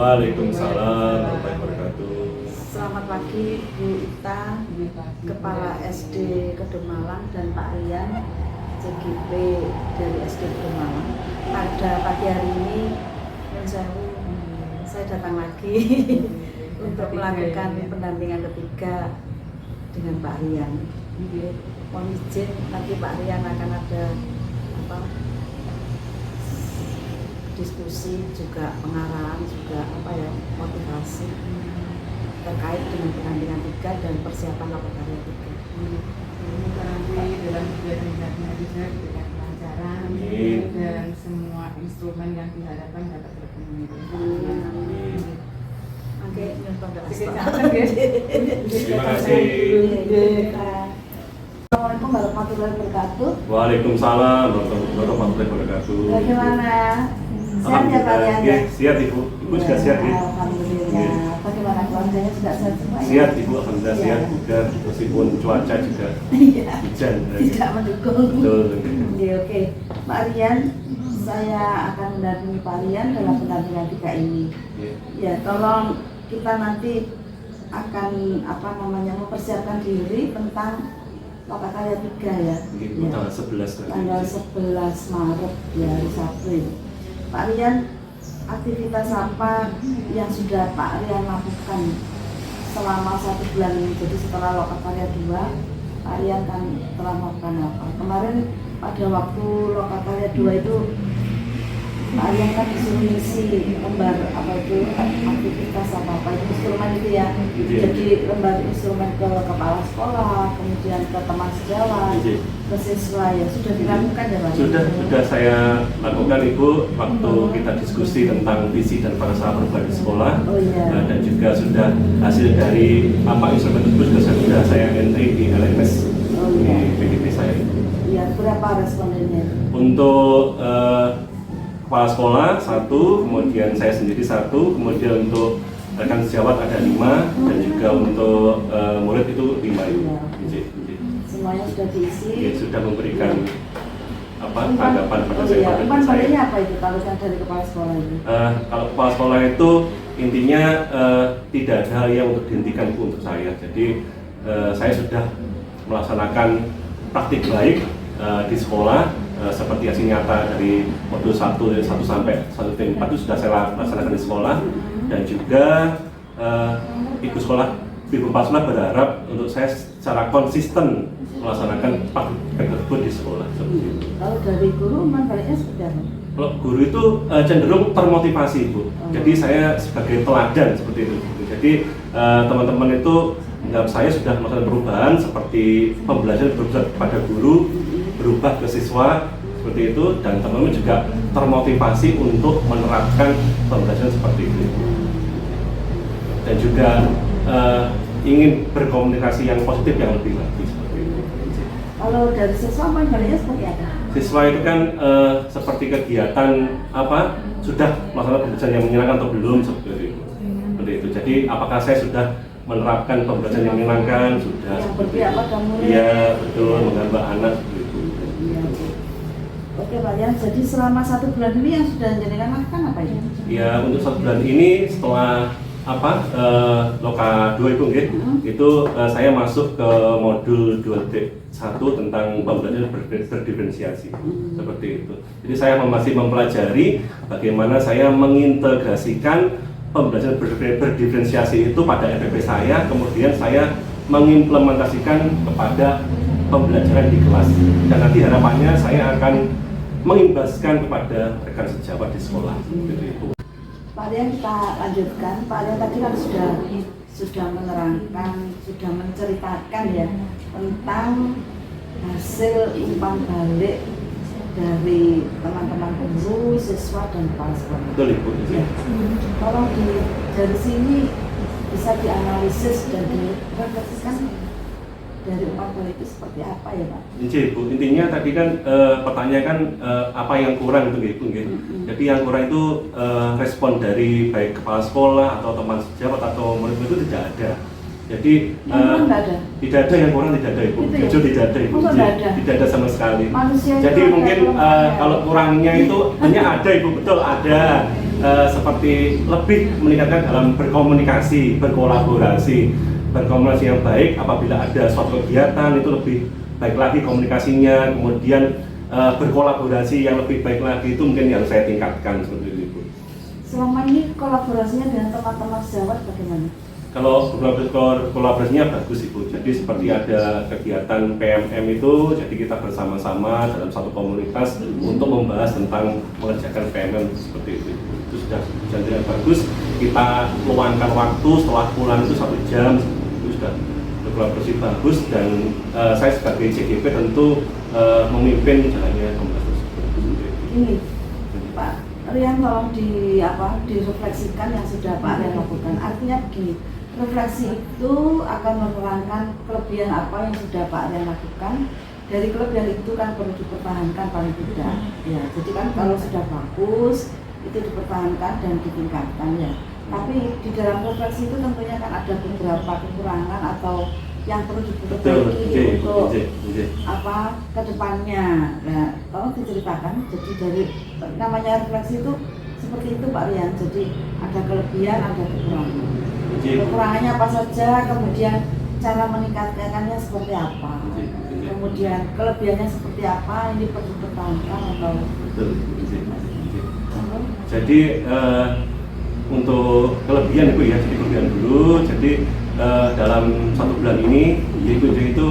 Waalaikumsalam warahmatullahi wabarakatuh. Selamat pagi Bu Ita, Kepala SD Kedomalang, dan Pak Rian, CGP dari SD Kedomalang. Pada pagi hari ini, saya datang lagi untuk melakukan pendampingan ketiga dengan Pak Rian. Mohon izin, nanti Pak Rian akan ada diskusi, juga pengarahan, juga motivasi terkait dengan pendampingan 3 dan persiapan laporan karya 3. Semoga nanti dalam kegiatan bisa diberikan kelancaran dan semua instrumen yang diharapkan dapat terpenuhi. Oke, Terima kasih. Assalamualaikum warahmatullahi wabarakatuh. Waalaikumsalam warahmatullahi wabarakatuh. Bagaimana? Sehat ya Pak Rian? Sihat Ibu. Ibu juga sihat ya? Alhamdulillah. Bagaimana keluarganya juga sehat semua? Sihat Ibu, alhamdulillah sihat juga, meskipun cuaca juga hujan. Tidak mendukung. Betul. Oke. Pak Rian, saya akan mendampingi Pak Rian dalam pendampingan 3 ini. Ya, tolong kita nanti akan mempersiapkan diri tentang Loka Karya 3 ya. Tanggal 11 Tanggal 11 Maret ya, hari Sabtu. Pak Rian, aktivitas apa yang sudah Pak Rian lakukan selama 1 bulan ini? Jadi setelah Loka Karya 2, Pak Rian kan telah melakukan apa? Kemarin pada waktu Loka Karya 2 itu Pak Rian kan disuruh ngisi lembar aktivitas itu instrumen itu ya. Jadi lembar instrumen ke kepala sekolah, kemudian ke teman sejawat, ke siswa ya. Sudah dilakukan ya Pak? Sudah saya lakukan Ibu waktu kita diskusi tentang visi dan bahasa perubahan di sekolah. Dan juga sudah hasil dari instrumen tersebut sudah saya entry di LMS di PDP saya. Iya, berapa respondennya? Untuk kepala sekolah 1, kemudian saya sendiri 1, kemudian untuk rekan sejawat ada 5, dan juga untuk murid itu 5 Ibu. Semuanya sudah diisi? Ya, sudah memberikan tanggapan pada saya. Umpan baliknya apa itu kalau yang dari kepala sekolah itu? Kalau kepala sekolah itu intinya tidak ada hal yang untuk dihentikan untuk saya. Jadi saya sudah melaksanakan praktik baik di sekolah. Seperti hasil nyata dari modul 1 sampai 1 4 itu sudah saya laksanakan di sekolah, dan juga ibu kepala sekolah berharap untuk saya secara konsisten melaksanakan praktik tersebut di sekolah. Kalau dari guru baliknya seperti apa? Kalau guru itu cenderung termotivasi Bu. Jadi saya sebagai teladan seperti itu. Jadi teman-teman itu menganggap saya sudah melakukan perubahan seperti pembelajaran berubah pada guru, berubah ke siswa seperti itu, dan teman-teman juga termotivasi untuk menerapkan pembelajaran seperti itu, dan juga ingin berkomunikasi yang positif yang lebih lagi seperti itu. Kalau dari siswa baliknya seperti apa? Siswa itu kan seperti kegiatan sudah melaksanakan pembelajaran yang menyenangkan atau belum seperti itu. Jadi apakah saya sudah menerapkan pembelajaran yang menyenangkan? Sudah. Yang seperti apa kamu? Iya betul, menggambar anak seperti itu. Oke Pak Rian, jadi selama 1 bulan ini yang sudah jenengan lakukan apa ya? Ya, untuk 1 bulan ini setelah Loka 2 itu saya masuk ke modul 2.1 tentang pembelajaran berdiferensiasi seperti itu. Jadi saya masih mempelajari bagaimana saya mengintegrasikan pembelajaran berdiferensiasi itu pada FPP saya, kemudian saya mengimplementasikan kepada pembelajaran di kelas, dan nanti harapannya saya akan mengimbaskan kepada rekan sejawat di sekolah. Pak Rian, kita lanjutkan. Pak Rian tadi kan sudah menerangkan, sudah menceritakan ya tentang hasil umpan balik dari teman-teman guru, siswa, dan kepala sekolah. Betul Ibu. Ya. Tolong dari sini bisa dianalisis dan direfleksikan dari umpan balik itu seperti apa ya Pak? Bu, intinya tadi kan pertanyaan kan apa yang kurang itu Ibu. Jadi yang kurang itu respon dari baik kepala sekolah atau teman sejawat atau murid itu tidak ada. Jadi tidak ada yang kurang, tidak ada Ibu. Jujur tidak ada Ibu. Tidak ada sama sekali. Jadi mungkin kalau kurangnya itu hanya ada Ibu, betul ada. seperti lebih meningkatkan dalam berkomunikasi, berkomunikasi yang baik. Apabila ada suatu kegiatan itu lebih baik lagi komunikasinya, kemudian berkolaborasi yang lebih baik lagi, itu mungkin yang saya tingkatkan seperti itu. Selama ini kolaborasinya dengan teman-teman sejawat bagaimana? Kalau kolaborasinya bagus Ibu, jadi seperti ada kegiatan PMM itu, jadi kita bersama-sama dalam satu komunitas untuk membahas tentang mengerjakan PMM seperti itu. Itu sudah jadi bagus, kita luangkan waktu setelah pulang itu 1 jam, itu sudah berkolaborasi bagus, dan saya sebagai JGP tentu memimpin jalannya komunitas tersebut. Ini Pak Rian, tolong direfleksikan yang sudah Pak Rian lakukan. Artinya begini, refleksi itu akan menerangkan kelebihan apa yang sudah Pak Rian lakukan. Dari kelebihan itu kan perlu dipertahankan paling tidak. Ya, jadi kan kalau sudah bagus itu dipertahankan dan ditingkatkan ya. Tapi di dalam refleksi itu tentunya kan ada beberapa kekurangan atau yang perlu diperbaiki untuk kedepannya. Nah, tolong diceritakan. Jadi dari namanya refleksi itu seperti itu Pak Rian. Jadi ada kelebihan, ada kekurangan. Kekurangannya apa saja, kemudian cara meningkatkannya seperti apa, kemudian kelebihannya seperti apa, ini perlu dipertahankan atau. Jadi untuk kelebihan Ibu ya, jadi kelebihan dulu. Jadi dalam 1 bulan ini itu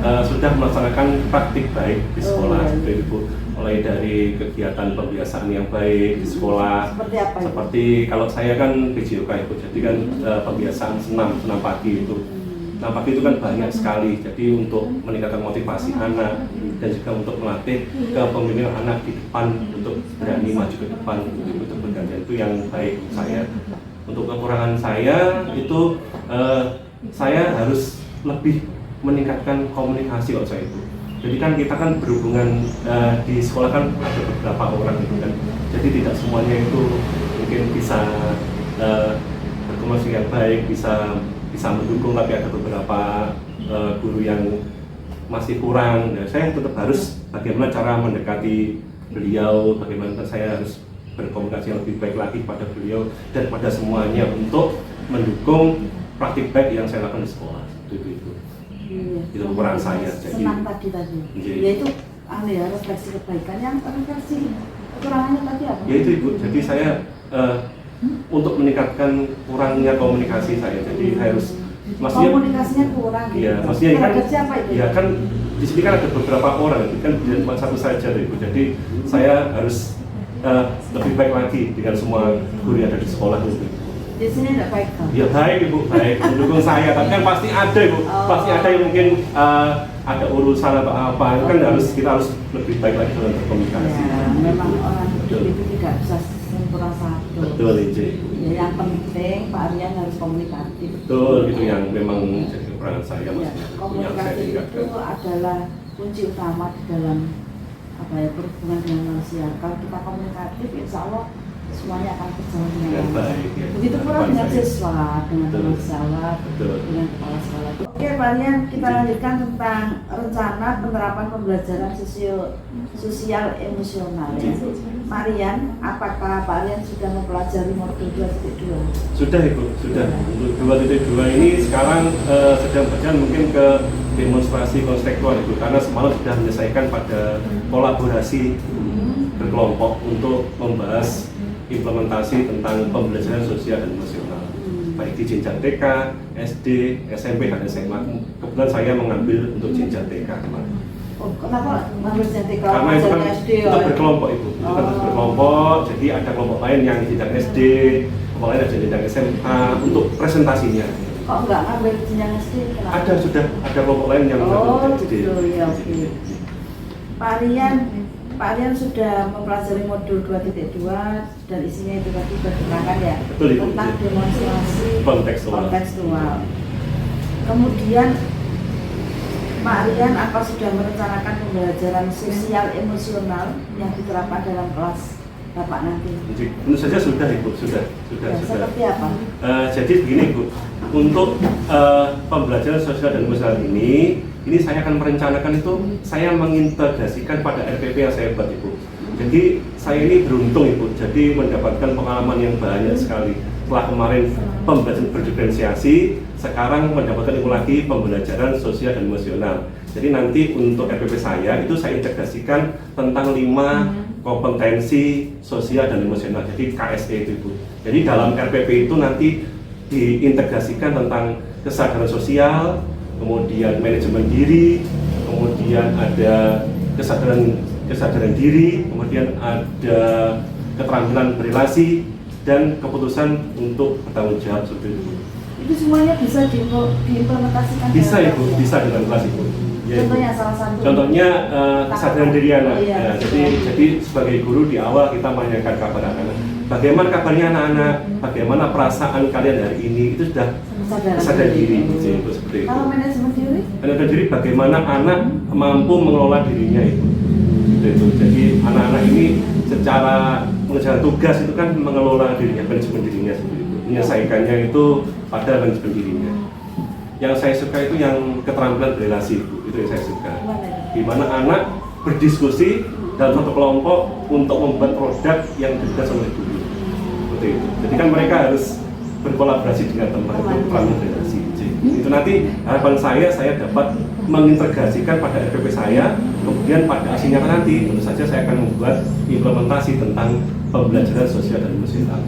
sudah melaksanakan praktik baik di sekolah, Ibu. Mulai dari kegiatan pembiasaan yang baik di sekolah. Seperti apa itu? Seperti kalau saya kan PJOK Ibu, jadi kan pembiasaan senam pagi itu. Senam pagi itu kan banyak sekali, jadi untuk meningkatkan motivasi anak dan juga untuk melatih kepemimpinan anak di depan untuk berani maju ke depan untuk bergantian, itu yang baik saya. Untuk kekurangan saya itu saya harus lebih meningkatkan komunikasi kalau saya itu. Jadi kan kita kan berhubungan di sekolah kan ada beberapa orang gitu kan. Jadi tidak semuanya itu mungkin bisa berkomunikasi yang baik, bisa mendukung, tapi ada beberapa guru yang masih kurang. Dan saya tetap harus bagaimana cara mendekati beliau, bagaimana saya harus berkomunikasi yang lebih baik lagi pada beliau dan pada semuanya untuk mendukung praktik baik yang saya lakukan di sekolah. Itu. Itu kekurangan saya. Jadi senang tadi. Yaitu refleksi kebaikan, yang refleksi kekurangannya tadi apa? Yaitu Ibu, jadi saya untuk meningkatkan kurangnya komunikasi saya, jadi saya harus maksudnya komunikasinya kurang. Iya, maksudnya kan siapa itu? Ya kan di sini kan ada beberapa orang, kan bukan satu saja Ibu. Jadi saya harus lebih baik lagi dengan semua guru yang ada di sekolah itu. Di sini tidak baik kan? Ya baik Ibu, baik mendukung saya, tapi kan pasti ada Ibu, pasti ada yang mungkin ada urusan atau apa, itu kan kita harus lebih baik lagi dalam berkomunikasi. Ya, memang orang hidup itu tidak bisa sempurna satu. Betul Ibu. Ya, yang penting Pak Rian harus komunikatif. Betul, itu yang memang jadi kekurangan saya Ya, maksudnya. komunikasi itu adalah kunci utama di dalam berhubungan dengan manusia. Kalau kita komunikatif, insya Allah semuanya akan berjalan dengan baik. Ya. Begitu pula dengan Saya. siswa, dengan teman sejawat, dengan kepala sekolah. Oke Pak Rian, kita lanjutkan tentang rencana penerapan pembelajaran sosial emosional. Ya. Pak Rian, apakah Pak Rian sudah mempelajari modul 2.2? Sudah Ibu, sudah. Untuk 2.2 ini sekarang sedang berjalan mungkin ke demonstrasi konstektual Ibu, karena semalam sudah menyelesaikan pada kolaborasi berkelompok untuk membahas implementasi tentang pembelajaran sosial dan emosional, baik di jenjang TK, SD, SMP, dan SMA. Kebetulan saya mengambil untuk jenjang TK kemarin. Oh, kenapa mengambil jenjang TK? Karena itu kan SD, kita berkelompok Ibu, itu kan berkelompok, jadi ada kelompok lain yang di jenjang SD, kelompok lain ada di jenjang SMA untuk presentasinya. Kok enggak ngambil jenjang SD? Kenapa? Ada, sudah ada kelompok lain yang mengambil gitu, ya oke. Pak Rian sudah mempelajari modul 2.2 dan isinya itu tadi berketerangan ya. Betul, Ibu. Tentang demonstrasi kontekstual. Kemudian Pak Rian apa sudah merencanakan pembelajaran sosial emosional yang diterapkan dalam kelas Bapak nanti? Tentu saja sudah Ibu, sudah. Seperti apa? Jadi begini Ibu, untuk pembelajaran sosial dan emosional ini saya akan merencanakan itu, saya mengintegrasikan pada RPP yang saya buat Ibu. Jadi saya ini beruntung Ibu, jadi mendapatkan pengalaman yang banyak sekali. Setelah kemarin pembelajaran berdiferensiasi, sekarang mendapatkan ilmu lagi pembelajaran sosial dan emosional. Jadi nanti untuk RPP saya itu saya integrasikan tentang 5 kompetensi sosial dan emosional. Jadi KSE itu Ibu. Jadi dalam RPP itu nanti diintegrasikan tentang kesadaran sosial, kemudian manajemen diri, kemudian ada kesadaran diri, kemudian ada keterampilan berrelasi dan keputusan untuk bertanggung jawab seperti itu. Itu semuanya bisa diimplementasikan. Bisa Ibu, bisa dengan kelas Ibu. Ya, Contohnya salah satu. Contohnya kesadaran diri anak. Oh, iya. Ya, jadi sebagai guru di awal kita menanyakan kabar anak-anak. Bagaimana kabarnya anak-anak? Bagaimana perasaan kalian hari ini? Itu sudah kesadaran diri. Itu seperti itu. Kalau manajemen diri? Manajemen diri bagaimana anak mampu mengelola dirinya itu. Itu. Jadi anak-anak ini secara mengerjakan tugas itu kan mengelola dirinya, manajemen dirinya seperti itu. Menyelesaikannya itu pada manajemen dirinya. Yang saya suka itu yang keterampilan berrelasi itu yang saya suka. Di mana anak berdiskusi dalam satu kelompok untuk membuat produk yang digagas oleh guru. Seperti itu. Jadi kan mereka harus berkolaborasi dengan teman itu keterampilan berrelasi. Itu nanti harapan saya dapat mengintegrasikan pada RPP saya, kemudian pada aslinya nanti tentu saja saya akan membuat implementasi tentang pembelajaran sosial dan emosional.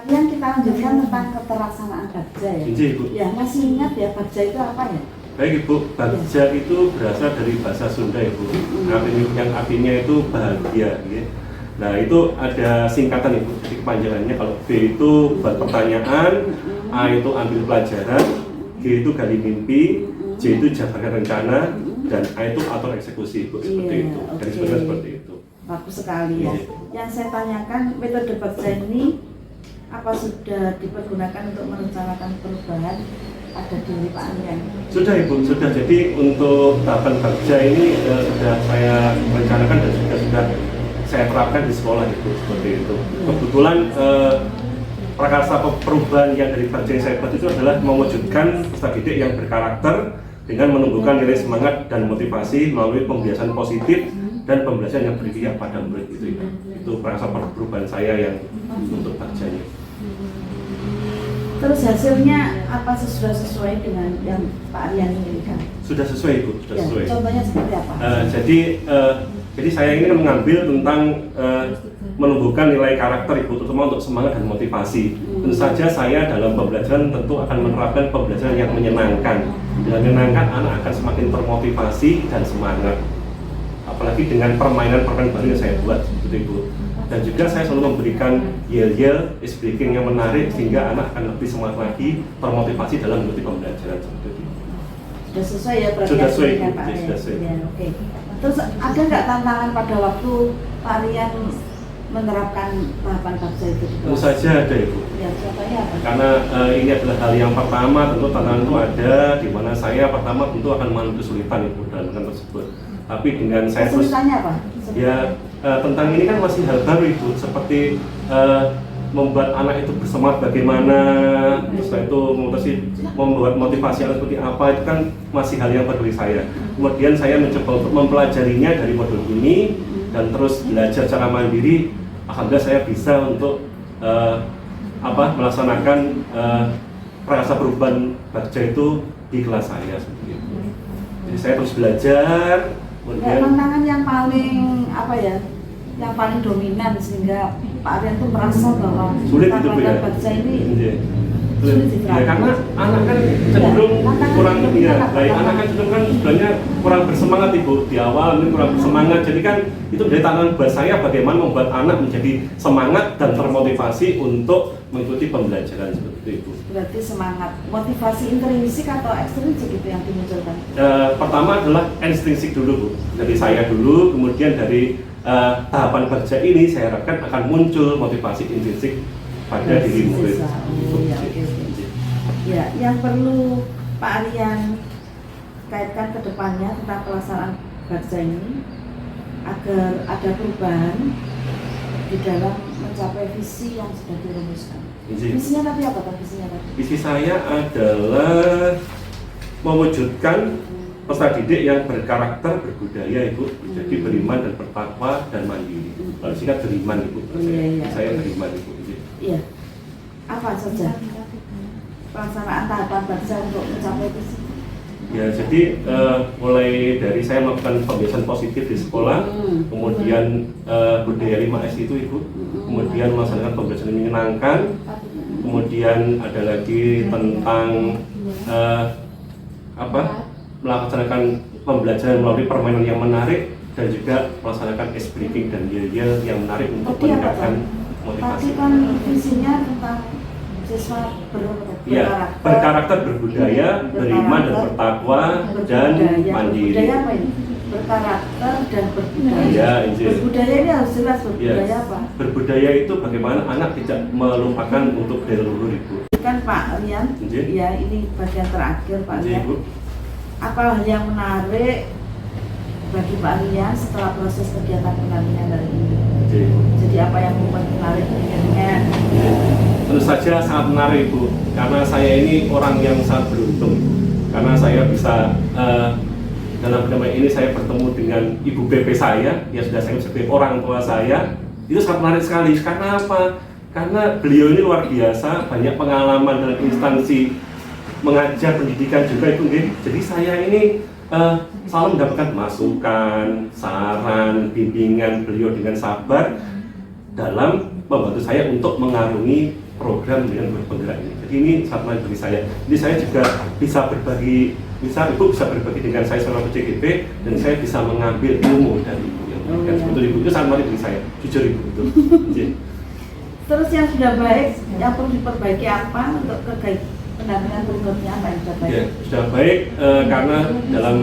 Kalian kita lanjutkan tentang keterlaksanaan Bagja ya? Iya, Ibu. Ya, masih ingat ya Bagja itu apa ya? Baik Ibu, Bagja itu berasal dari bahasa Sunda Ibu, yang artinya itu bahagia. Ya. Nah itu ada singkatan Ibu, jadi kepanjangannya kalau B itu buat pertanyaan, A itu ambil pelajaran, G itu gali mimpi, J itu jabarkan rencana, dan A itu atur eksekusi Ibu, seperti itu. Dari sebenarnya seperti itu. Bagus sekali ya. Yang saya tanyakan, metode Bagja ini apa sudah dipergunakan untuk merencanakan perubahan pada diri Pak Aryan? Sudah Ibu, sudah. Jadi untuk tahapan Bagja ini sudah saya rencanakan dan sudah saya terapkan di sekolah Ibu, seperti itu. Kebetulan prakarsa perubahan yang dari Bagja yang saya buat itu adalah mewujudkan peserta didik yang berkarakter dengan menumbuhkan nilai semangat dan motivasi melalui pembiasaan positif dan pembelajaran yang berpihak pada murid itu. Itu prakarsa perubahan saya yang untuk Bagjanya. Terus hasilnya apa sudah sesuai dengan yang Pak Aryan inginkan? Sudah sesuai Ibu, sudah sesuai. Contohnya seperti apa? Jadi saya ini mengambil tentang menumbuhkan nilai karakter Ibu, terutama untuk semangat dan motivasi. Tentu saja saya dalam pembelajaran tentu akan menerapkan pembelajaran yang menyenangkan. Dengan menyenangkan anak akan semakin termotivasi dan semangat. Apalagi dengan permainan baru yang saya buat seperti itu. Dan juga saya selalu memberikan yel-yel, ice breaking yang menarik sehingga anak akan lebih semangat lagi, termotivasi dalam mengikuti pembelajaran seperti itu. Sudah sesuai ya berarti sudah sesuai, dengan Pak Aryan? sudah sesuai. Ya, oke. Terus ada nggak tantangan pada waktu Pak Aryan menerapkan tahapan Bagja itu? Tentu saja ada Ibu. Ya, contohnya apa? Karena ini adalah hal yang pertama, tentu tantangan itu ada, di mana saya pertama tentu akan mengalami kesulitan Ibu dalam hal tersebut. Tapi dengan saya terus, kesulitannya apa? Ya tentang ini kan masih hal baru Ibu, seperti membuat anak itu bersemangat bagaimana, terus itu membuat motivasi anak seperti apa, itu kan masih hal yang baru bagi saya. Kemudian saya mencoba untuk mempelajarinya dari modul ini dan terus belajar secara mandiri. Alhamdulillah saya bisa untuk melaksanakan prakarsa perubahan Bagja itu di kelas saya seperti itu. Jadi saya terus belajar. Ya, tantangan yang paling yang paling dominan sehingga Pak Aryan itu merasa bahwa sulit itu Bu ya. Bagja ini sulit ya, karena anak kan cenderung kurang anak kan cenderung kan sebenarnya kurang bersemangat Ibu di awal, ini kurang bersemangat. Jadi kan itu menjadi tantangan buat saya bagaimana membuat anak menjadi semangat dan termotivasi untuk mengikuti pembelajaran seperti itu. Berarti semangat, motivasi intrinsik atau ekstrinsik itu yang dimunculkan? Pertama adalah intrinsik dulu Bu, dari saya dulu, kemudian dari tahapan Bagja ini saya harapkan akan muncul motivasi intrinsik pada diri murid. Ya, yang perlu Pak Aryan kaitkan ke depannya tentang pelaksanaan Bagja ini agar ada perubahan di dalam mencapai visi yang sudah dirumuskan. Visinya tadi apa visinya tadi? Visi saya adalah mewujudkan peserta didik yang berkarakter berbudaya Ibu, jadi beriman dan bertakwa dan mandiri. Kalau singkat beriman Ibu, saya beriman Ibu. Iya. Apa saja pelaksanaan tahapan bangsa untuk mencapai itu? Ya, jadi mulai dari saya melakukan pembiasan positif di sekolah, kemudian budaya 5S itu Ibu, kemudian melaksanakan pembelajaran yang menyenangkan, kemudian ada lagi tentang melaksanakan pembelajaran melalui permainan yang menarik dan juga melaksanakan ice breaking dan yel-yel yang menarik untuk meningkatkan motivasi. Tapi kan visinya tentang siswa berkarakter berbudaya, beriman dan bertakwa dan mandiri. Budaya apa ini? Berkarakter dan berbudaya. Berbudaya ini harus jelas berbudaya apa? Berbudaya itu bagaimana anak tidak melupakan untuk dari leluhur Ibu. Kan Pak Rian, ya ini bagian terakhir Pak Rian. Apa hal yang menarik bagi Pak Rian setelah proses kegiatan pendampingan dari ini? Jadi apa yang membuat menarik bagiannya? Tentu saja sangat menarik Ibu, karena saya ini orang yang sangat beruntung, karena saya bisa dalam pertemuan ini saya bertemu dengan Ibu BP saya yang sudah saya sebagai orang tua saya. Itu sangat menarik sekali. Karena apa? Karena beliau ini luar biasa, banyak pengalaman dalam instansi mengajar pendidikan juga Ibu. Jadi saya ini selalu mendapatkan masukan, saran, bimbingan beliau dengan sabar dalam membantu saya untuk mengarungi program dengan berpenggerak ini. Jadi ini sangat menarik bagi saya. Jadi saya juga bisa berbagi, Ibu bisa berbagi dengan saya selama PJGP dan saya bisa mengambil ilmu dari Ibu yang memberikan. Sebetulnya Ibu itu sangat menarik bagi saya, jujur Ibu itu. Terus yang sudah baik, yang perlu diperbaiki apa untuk pendampingan berikutnya apa yang sudah baik? Ya, sudah baik karena dalam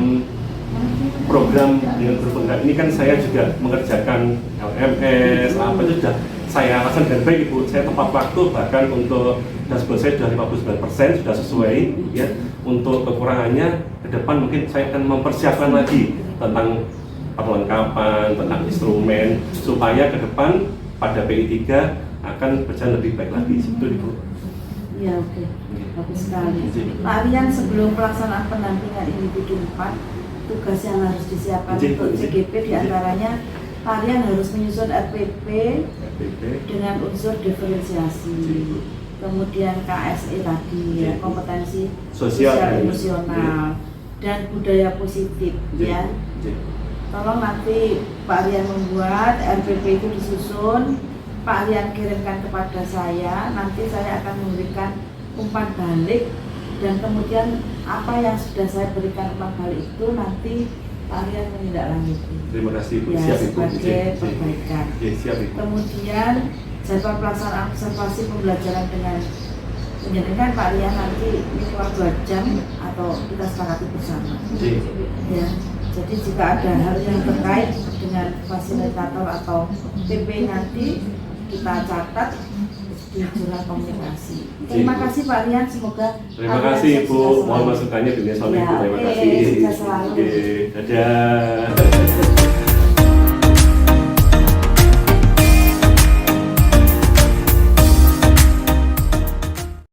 program dengan berpenggerak ini kan saya juga mengerjakan LMS, apa itu sudah saya lakukan dengan baik Ibu. Saya tepat waktu, bahkan untuk dashboard saya sudah 59% sudah sesuai ya. Untuk kekurangannya ke depan mungkin saya akan mempersiapkan lagi tentang perlengkapan, tentang instrumen supaya ke depan pada PI 3 akan berjalan lebih baik lagi. Betul Ibu. Ya oke. Bagus sekali. Pak Rian, sebelum pelaksanaan pendampingan ini bikin 4 tugas yang harus disiapkan untuk CGP diantaranya Pak Rian harus menyusun RPP dengan unsur diferensiasi, kemudian KSE tadi ya, kompetensi sosial emosional dan budaya positif ya. Tolong nanti Pak Rian membuat RPP itu disusun, Pak Rian kirimkan kepada saya, nanti saya akan memberikan umpan balik dan kemudian apa yang sudah saya berikan umpan balik itu nanti Pak Rian menindaklanjuti. Terima kasih Bu. Ya, Siap Ibu. sebagai perbaikan. Siap Ibu. Kemudian jadwal pelaksanaan observasi pembelajaran dengan menjadikan Pak Rian nanti minimal 2 jam atau kita sepakati bersama. Ya, jadi jika ada hal yang terkait dengan fasilitator atau PP nanti kita catat di jurnal komunikasi. Terima kasih Pak Rian, semoga terima kasih Ibu, mohon masukannya dunia suami Ibu, terima kasih. Sukses selalu. Dadah.